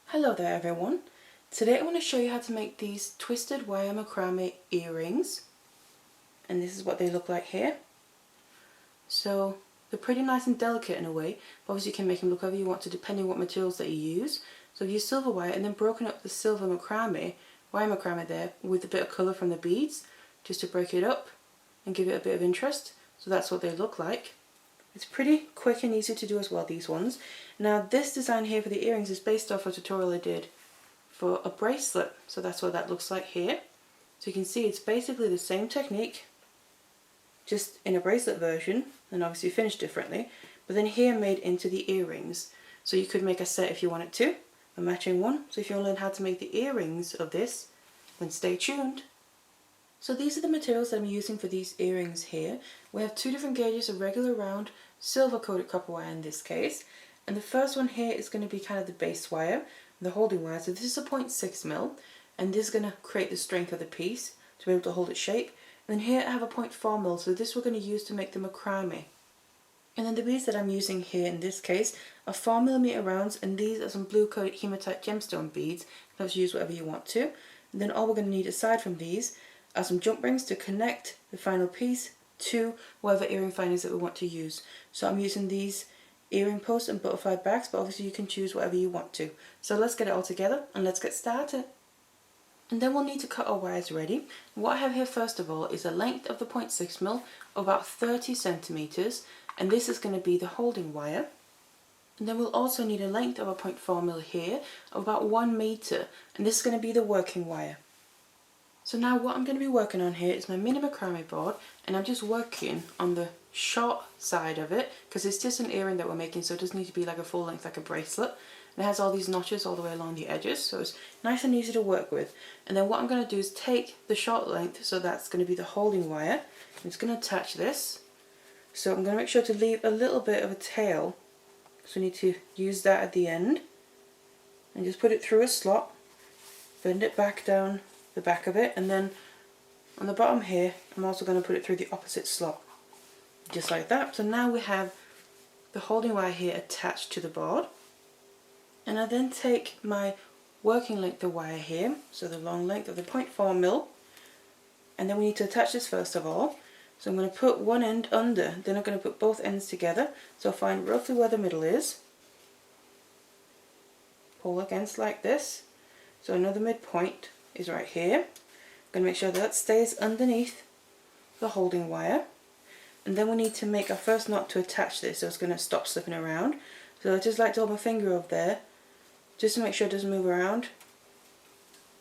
Hello there everyone. Today I want to show you how to make these twisted wire macrame earrings, and this is what they look like here. So they're pretty nice and delicate in a way, but obviously you can make them look however you want to depending on what materials that you use. So I've used silver wire and then broken up the silver macrame, wire macrame there, with a bit of colour from the beads just to break it up and give it a bit of interest. So that's what they look like. It's pretty quick and easy to do as well, these ones. Now this design here for the earrings is based off a tutorial I did for a bracelet, so that's what that looks like here. So you can see it's basically the same technique, just in a bracelet version, and obviously finished differently, but then here made into the earrings. So you could make a set if you wanted to, a matching one. So if you want to learn how to make the earrings of this, then stay tuned. So these are the materials that I'm using for these earrings here. We have two different gauges of regular round silver coated copper wire in this case, and the first one here is going to be kind of the base wire, the holding wire. So this is a 0.6mm, and this is going to create the strength of the piece to be able to hold its shape. And then here I have a 0.4mm, so this we're going to use to make the macrame. And then the beads that I'm using here in this case are 4mm rounds, and these are some blue coated hematite gemstone beads. You can also use whatever you want to. And then all we're going to need aside from these are some jump rings to connect the final piece to whatever earring findings that we want to use. So I'm using these earring posts and butterfly bags, but obviously you can choose whatever you want to. So let's get it all together and let's get started. And then we'll need to cut our wires ready. What I have here first of all is a length of the 0.6mm of about 30 centimeters, and this is going to be the holding wire. And then we'll also need a length of a 0.4mm here of about 1 meter, and this is going to be the working wire. So now what I'm going to be working on here is my mini macrame board, and I'm just working on the short side of it because it's just an earring that we're making, so it doesn't need to be like a full length like a bracelet. And it has all these notches all the way along the edges, so it's nice and easy to work with. And then what I'm going to do is take the short length, so that's going to be the holding wire. I'm just going to attach this. So I'm going to make sure to leave a little bit of a tail, so we need to use that at the end. And just put it through a slot, bend it back down the back of it, and then on the bottom here I'm also going to put it through the opposite slot, just like that. So now we have the holding wire here attached to the board, and I then take my working length of wire here, so the long length of the 0.4mm, and then we need to attach this first of all. So I'm going to put one end under, then I'm going to put both ends together, so I'll find roughly where the middle is, pull against like this, so another midpoint is right here. I'm going to make sure that stays underneath the holding wire, and then we need to make our first knot to attach this, so it's going to stop slipping around. So I just like to hold my finger over there just to make sure it doesn't move around,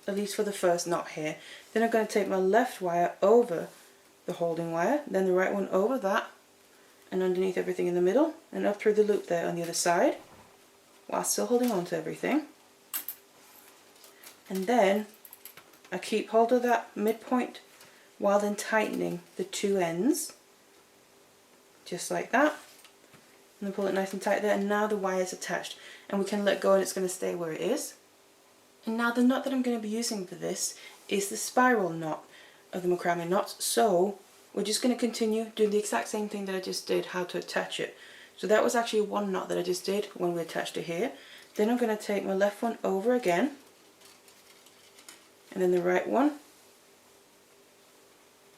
at least for the first knot here. Then I'm going to take my left wire over the holding wire, then the right one over that, and underneath everything in the middle, and up through the loop there on the other side, while still holding on to everything. And then I keep hold of that midpoint while then tightening the two ends, just like that, and then pull it nice and tight there, and now the wire is attached and we can let go and it's going to stay where it is. And now the knot that I'm going to be using for this is the spiral knot of the macrame knots, so we're just going to continue doing the exact same thing that I just did, how to attach it. So that was actually one knot that I just did when we attached it here. Then I'm going to take my left one over again, and then the right one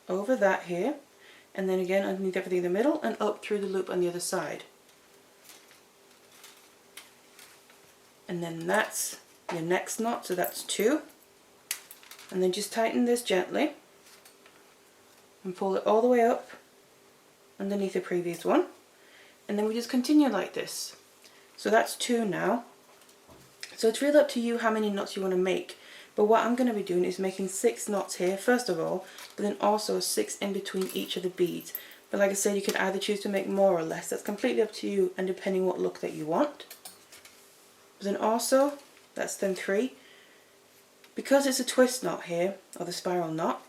over that here, and then again underneath everything in the middle and up through the loop on the other side. And then that's your next knot, so that's two. And then just tighten this gently and pull it all the way up underneath the previous one. And then we just continue like this. So that's two now. So it's really up to you how many knots you want to make. But what I'm going to be doing is making 6 knots here first of all, but then also 6 in between each of the beads. But like I said, you can either choose to make more or less. That's completely up to you and depending what look that you want. But then also, that's then 3. Because it's a twist knot here, or the spiral knot,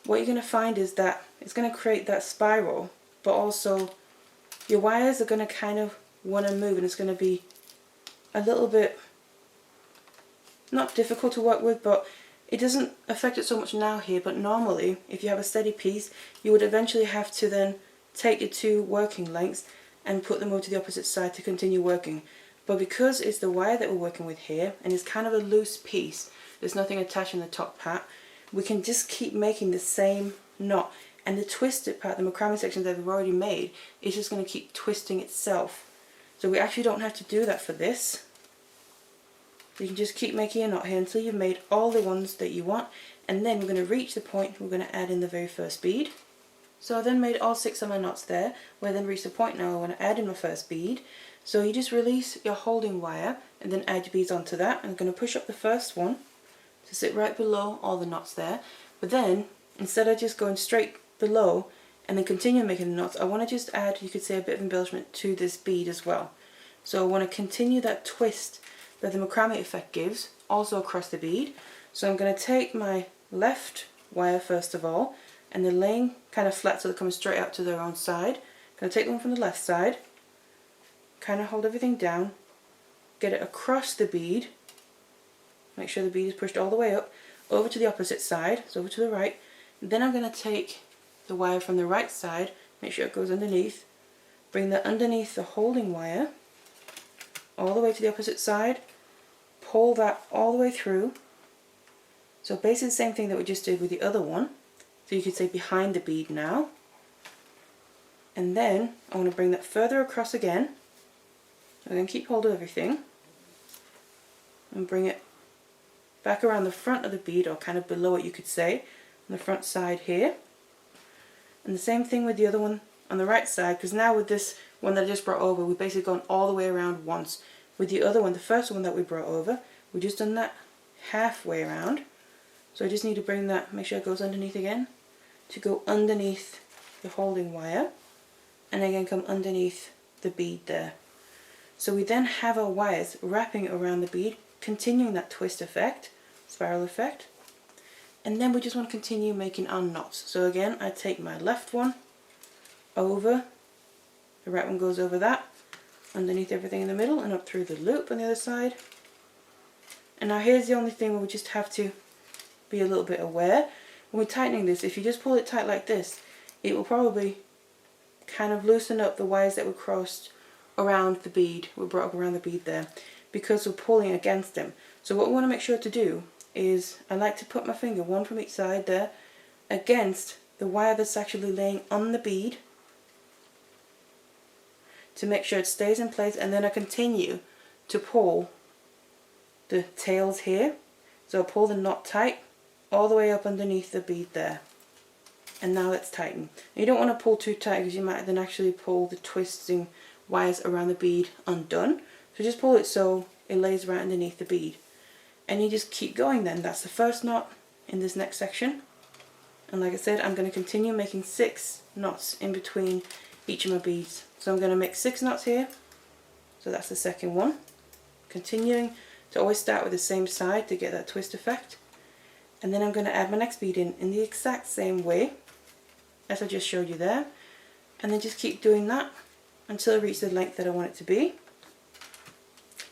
what you're going to find is that it's going to create that spiral, but also your wires are going to kind of want to move, and it's going to be a little bit, not difficult to work with, but it doesn't affect it so much now here. But normally, if you have a steady piece, you would eventually have to then take your two working lengths and put them over to the opposite side to continue working. But because it's the wire that we're working with here, and it's kind of a loose piece, there's nothing attached in the top part, we can just keep making the same knot. And the twisted part, the macrame section that we've already made, is just going to keep twisting itself. So we actually don't have to do that for this. You can just keep making a knot here until you've made all the ones that you want, and then we're going to reach the point we're going to add in the very first bead. So I then made all 6 of my knots there. We'll then reach the point now I want to add in my first bead. So you just release your holding wire and then add your beads onto that. I'm going to push up the first one to sit right below all the knots there. But then, instead of just going straight below and then continue making the knots, I want to just add, you could say, a bit of embellishment to this bead as well. So I want to continue that twist that the macrame effect gives also across the bead. So I'm going to take my left wire first of all, and then laying kind of flat so they're coming straight out to their own side. I'm going to take the one from the left side, kind of hold everything down, get it across the bead, make sure the bead is pushed all the way up, over to the opposite side, so over to the right. Then I'm going to take the wire from the right side, make sure it goes underneath, bring that underneath the holding wire, all the way to the opposite side, pull that all the way through. So basically the same thing that we just did with the other one. So you could say behind the bead now. And then I want to bring that further across again. I'm going to keep hold of everything and bring it back around the front of the bead, or kind of below it you could say, on the front side here. And the same thing with the other one on the right side, because now with this one that I just brought over, we've basically gone all the way around once. With the other one, the first one that we brought over, we just done that halfway around. So I just need to bring that, make sure it goes underneath again, to go underneath the holding wire, and again come underneath the bead there. So we then have our wires wrapping around the bead, continuing that twist effect, spiral effect, and then we just want to continue making our knots. So again, I take my left one over, the right one goes over that, underneath everything in the middle and up through the loop on the other side. And now here's the only thing where we just have to be a little bit aware. When we're tightening this, if you just pull it tight like this, it will probably kind of loosen up the wires that were crossed around the bead, we brought up around the bead there, because we're pulling against them. So what we want to make sure to do is, I like to put my finger, one from each side there, against the wire that's actually laying on the bead, to make sure it stays in place, and then I continue to pull the tails here. So I pull the knot tight all the way up underneath the bead there, and now it's tightened. You don't want to pull too tight because you might then actually pull the twisting wires around the bead undone. So just pull it so it lays right underneath the bead, and you just keep going. Then that's the first knot in this next section, and like I said, I'm going to continue making 6 knots in between each of my beads. So I'm going to make 6 knots here, so that's the second one, continuing to always start with the same side to get that twist effect. And then I'm going to add my next bead in the exact same way as I just showed you there, and then just keep doing that until I reach the length that I want it to be.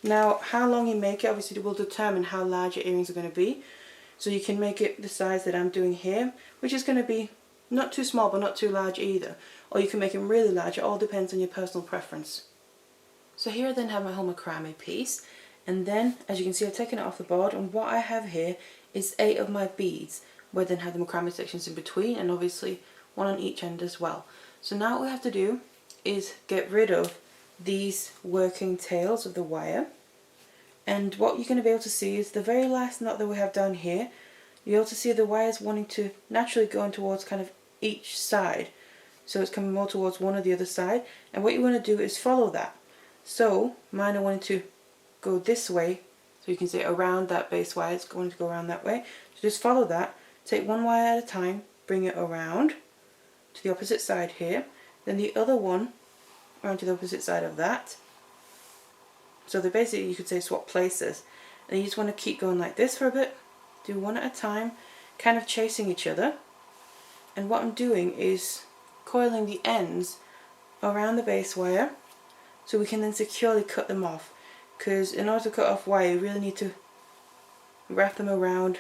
Now how long you make it obviously will determine how large your earrings are going to be. So you can make it the size that I'm doing here, which is going to be not too small but not too large either, or you can make them really large. It all depends on your personal preference. So here I then have my whole macrame piece, and then as you can see I've taken it off the board, and what I have here is 8 of my beads, where I then have the macrame sections in between, and obviously one on each end as well. So now what we have to do is get rid of these working tails of the wire, and what you're going to be able to see is the very last knot that we have down here. You're able to see the wires wanting to naturally go in towards kind of each side, so it's coming more towards one or the other side, and what you want to do is follow that. So mine are wanting to go this way, so you can see around that base wire, it's going to go around that way. So just follow that, take one wire at a time, bring it around to the opposite side here, then the other one around to the opposite side of that. So they basically, you could say, swap places, and you just want to keep going like this for a bit, do one at a time, kind of chasing each other. And what I'm doing is coiling the ends around the base wire so we can then securely cut them off, because in order to cut off wire you really need to wrap them around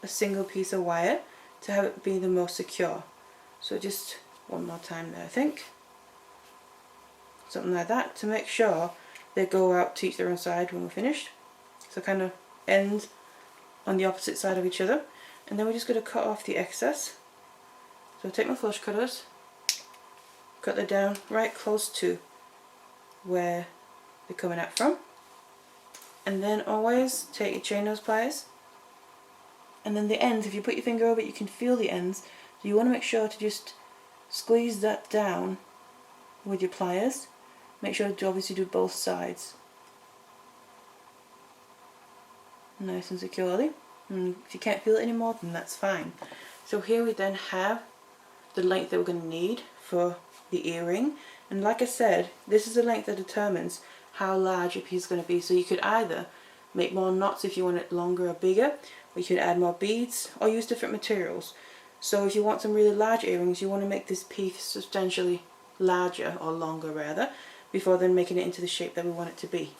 a single piece of wire to have it be the most secure. So just one more time there, I think, something like that, to make sure they go out to each their own side when we're finished. So kind of ends on the opposite side of each other. And then we're just going to cut off the excess. So take my flush cutters, cut them down right close to where they're coming out from. And then always take your chain nose pliers. And then the ends, if you put your finger over it, you can feel the ends. So you want to make sure to just squeeze that down with your pliers. Make sure to obviously do both sides. Nice and securely. And if you can't feel it anymore, then that's fine. So here we then have the length that we're going to need for the earring. And like I said, this is the length that determines how large your piece is going to be. So you could either make more knots if you want it longer or bigger, or you could add more beads, or use different materials. So if you want some really large earrings, you want to make this piece substantially larger, or longer rather, before then making it into the shape that we want it to be.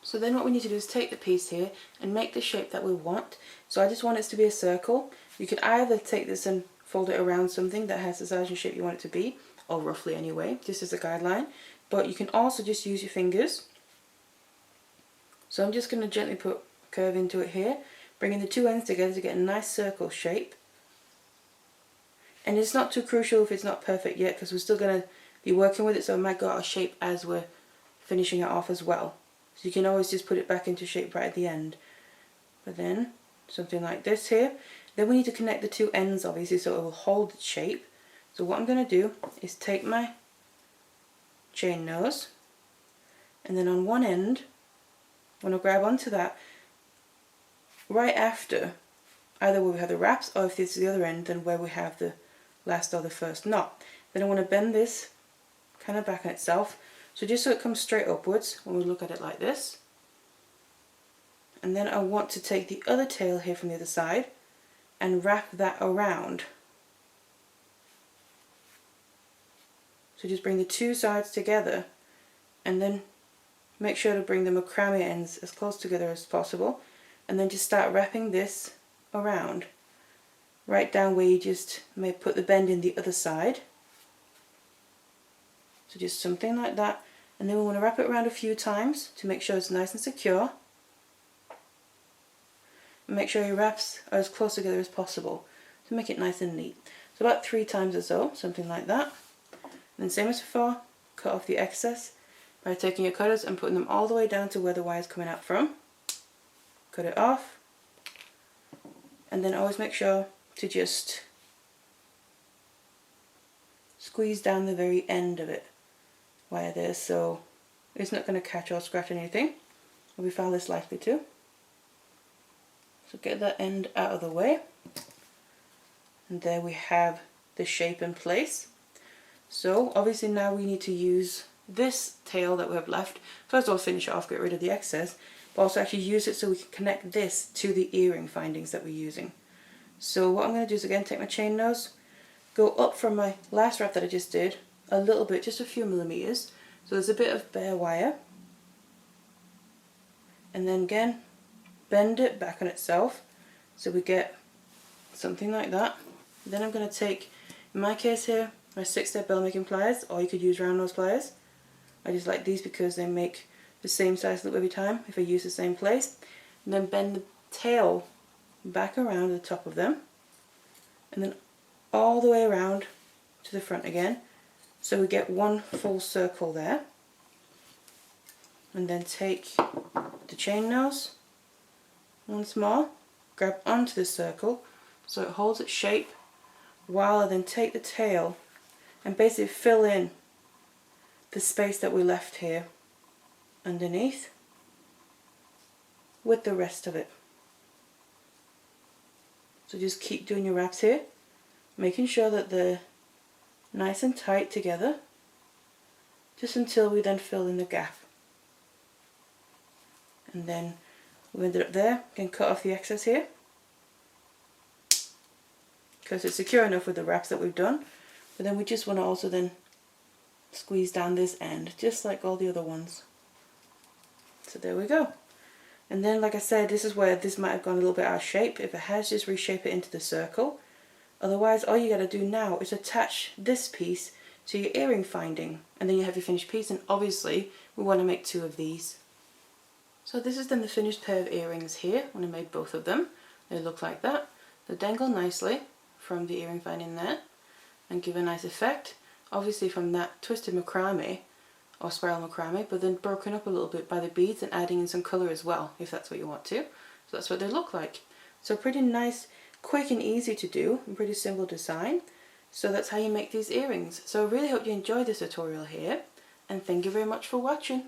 So then what we need to do is take the piece here and make the shape that we want. So I just want it to be a circle. You could either take this and fold it around something that has the size and shape you want it to be, or roughly anyway, just as a guideline. But you can also just use your fingers. So I'm just going to gently put a curve into it here, bringing the two ends together to get a nice circle shape. And it's not too crucial if it's not perfect yet, because we're still going to be working with it, so it might go out of shape as we're finishing it off as well. So you can always just put it back into shape right at the end. But then, something like this here. Then we need to connect the two ends obviously so it will hold its shape. So what I'm going to do is take my chain nose, and then on one end, I'm going to grab onto that right after, either where we have the wraps, or if this is the other end, then where we have the last or the first knot. Then I want to bend this kind of back on itself, so just so it comes straight upwards when we look at it like this. And then I want to take the other tail here from the other side and wrap that around. So just bring the two sides together, and then make sure to bring the macrame ends as close together as possible, and then just start wrapping this around right down where you just may put the bend in the other side. So just something like that, and then we want to wrap it around a few times to make sure it's nice and secure. And make sure your wraps are as close together as possible to make it nice and neat. So about 3 times or so, something like that. And then same as before, cut off the excess by taking your cutters and putting them all the way down to where the wire is coming out from. Cut it off, and then always make sure to just squeeze down the very end of it wire there, so it's not going to catch or scratch anything, or be far less likely to. So get that end out of the way, and there we have the shape in place. So obviously now we need to use this tail that we have left. First of all, finish it off, get rid of the excess, but also actually use it so we can connect this to the earring findings that we're using. So what I'm going to do is again take my chain nose, go up from my last wrap that I just did a little bit, just a few millimeters, so there's a bit of bare wire, and then again bend it back on itself so we get something like that. Then I'm going to take, in my case here, my 6-step bell making pliers, or you could use round nose pliers. I just like these because they make the same size loop every time if I use the same place. And then bend the tail back around the top of them, and then all the way around to the front again, so we get one full circle there. And then take the chain nose once more, grab onto the circle so it holds its shape, while I then take the tail and basically fill in the space that we left here underneath with the rest of it. So just keep doing your wraps here, making sure that they're nice and tight together, just until we then fill in the gap. And then we ended up there, we can cut off the excess here, because it's secure enough with the wraps that we've done. But then we just want to also then squeeze down this end, just like all the other ones. So there we go. And then, like I said, this is where this might have gone a little bit out of shape. If it has, just reshape it into the circle. Otherwise, all you got to do now is attach this piece to your earring finding, and then you have your finished piece. And obviously, we want to make 2 of these. So this is then the finished pair of earrings here when I made both of them. They look like that. They dangle nicely from the earring vine in there and give a nice effect. Obviously from that twisted macrame or spiral macrame, but then broken up a little bit by the beads and adding in some colour as well, if that's what you want to. So that's what they look like. So pretty nice, quick and easy to do, and pretty simple design. So that's how you make these earrings. So I really hope you enjoyed this tutorial here, and thank you very much for watching.